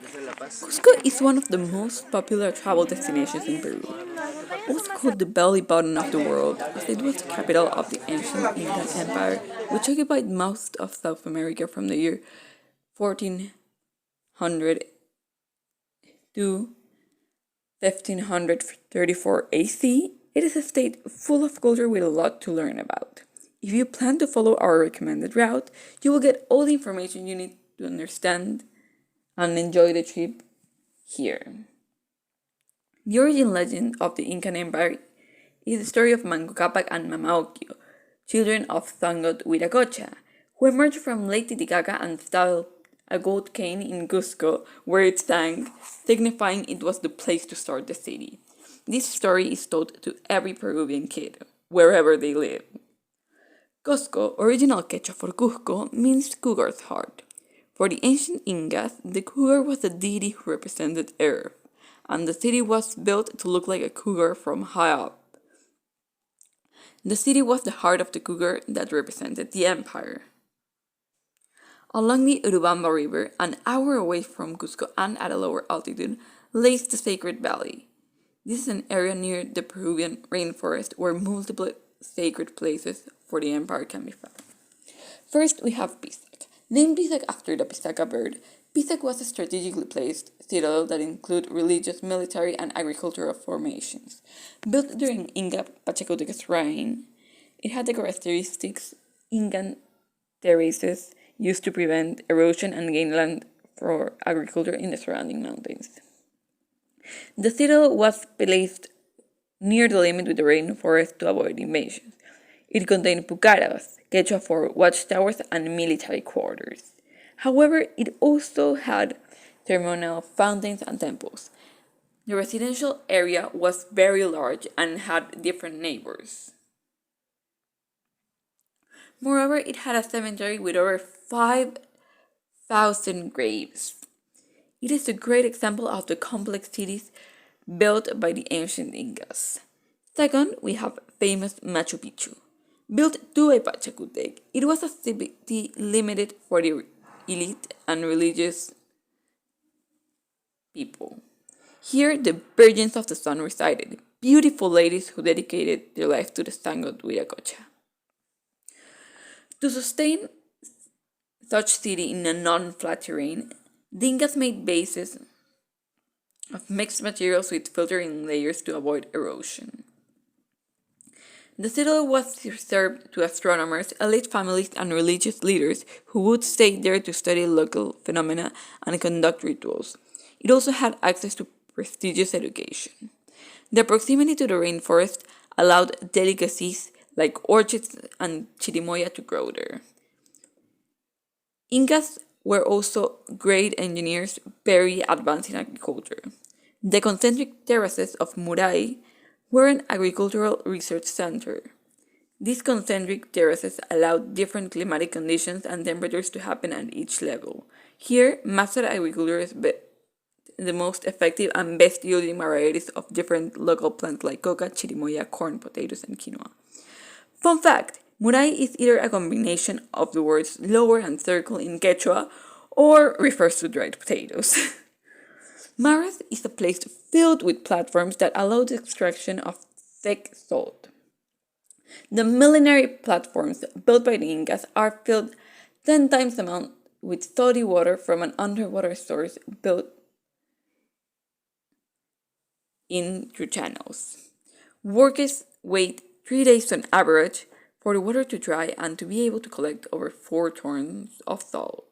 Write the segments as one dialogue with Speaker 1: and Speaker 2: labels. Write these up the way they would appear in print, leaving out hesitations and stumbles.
Speaker 1: Cusco is one of the most popular travel destinations in Peru. Also called the belly button of the world, as it was the capital of the ancient Incan Empire, which occupied most of South America from the year 1400 to 1534 AC. It is a state full of culture with a lot to learn about. If you plan to follow our recommended route, you will get all the information you need to understand and enjoy the trip here. The origin legend of the Incan Empire is the story of Manco Cápac and Mama Ocllo, children of Sangot Huiracocha, who emerged from Lake Titicaca and styled a gold cane in Cusco, where it sang, signifying it was the place to start the city. This story is told to every Peruvian kid, wherever they live. Cusco, original Quechua for Cusco, means cougar's heart. For the ancient Incas, the cougar was a deity who represented Earth, and the city was built to look like a cougar from high up. The city was the heart of the cougar that represented the empire. Along the Urubamba River, an hour away from Cusco and at a lower altitude, lays the Sacred Valley. This is an area near the Peruvian rainforest where multiple sacred places for the empire can be found. First, we have Pisac. Named Pisac after the Pisaca bird, Pisac was a strategically placed citadel that included religious, military, and agricultural formations. Built during Inca Pachacutec's reign, it had the characteristics Incan terraces used to prevent erosion and gain land for agriculture in the surrounding mountains. The citadel was placed near the limit with the rainforest to avoid invasions. It contained pucaras, Quechua for watchtowers and military quarters. However, it also had ceremonial fountains and temples. The residential area was very large and had different neighbors. Moreover, it had a cemetery with over 5,000 graves. It is a great example of the complex cities built by the ancient Incas. Second, we have famous Machu Picchu. Built by Pachacutec, it was a city limited for the elite and religious people. Here, the Virgins of the Sun resided, beautiful ladies who dedicated their life to the Sangot Huiracocha. To sustain such city in a non-flat terrain, the Incas made bases of mixed materials with filtering layers to avoid erosion. The citadel was reserved to astronomers, elite families, and religious leaders who would stay there to study local phenomena and conduct rituals. It also had access to prestigious education. The proximity to the rainforest allowed delicacies like orchids and chirimoya to grow there. Incas were also great engineers, very advanced in agriculture. The concentric terraces of Muray were an agricultural research center. These concentric terraces allowed different climatic conditions and temperatures to happen at each level. Here, master agriculture is the most effective and best yielding varieties of different local plants like coca, chirimoya, corn, potatoes, and quinoa. Fun fact, Muray is either a combination of the words lower and circle in Quechua or refers to dried potatoes. Maras is a place filled with platforms that allow the extraction of thick salt. The millenary platforms built by the Incas are filled 10 times the amount with salty water from an underwater source built in through channels. Workers wait 3 days on average for the water to dry and to be able to collect over 4 tons of salt.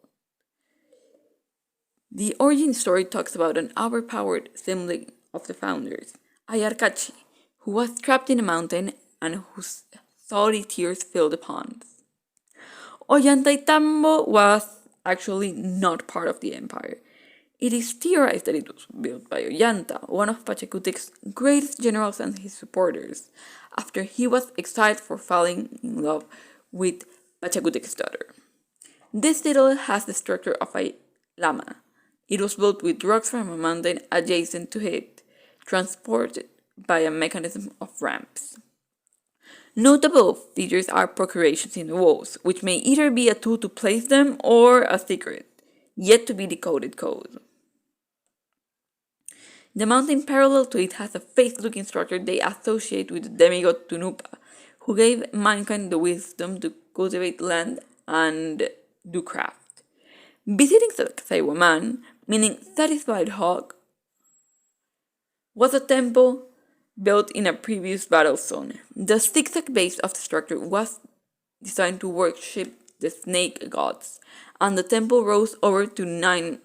Speaker 1: The origin story talks about an overpowered sibling of the founders, Ayarcachi, who was trapped in a mountain and whose salty tears filled the ponds. Ollantaytambo was actually not part of the empire. It is theorized that it was built by Ollanta, one of Pachacutec's greatest generals and his supporters, after he was exiled for falling in love with Pachacutec's daughter. This citadel has the structure of a llama. It was built with rocks from a mountain adjacent to it, transported by a mechanism of ramps. Notable features are procurations in the walls, which may either be a tool to place them or a secret, yet to be decoded code. The mountain parallel to it has a face-looking structure they associate with the demigod Tunupa, who gave mankind the wisdom to cultivate land and do craft. Visiting Sacsayhuaman, meaning satisfied hog, was a temple built in a previous battle zone. The zigzag base of the structure was designed to worship the snake gods, and the temple rose over to 9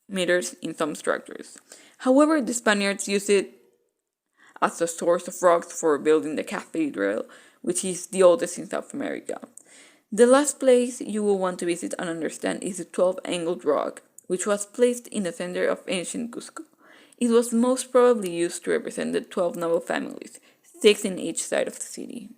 Speaker 1: meters in some structures. However, the Spaniards used it as a source of rocks for building the cathedral, which is the oldest in South America. The last place you will want to visit and understand is the 12-angled rock, which was placed in the center of ancient Cusco. It was most probably used to represent the 12 noble families, 6 in each side of the city.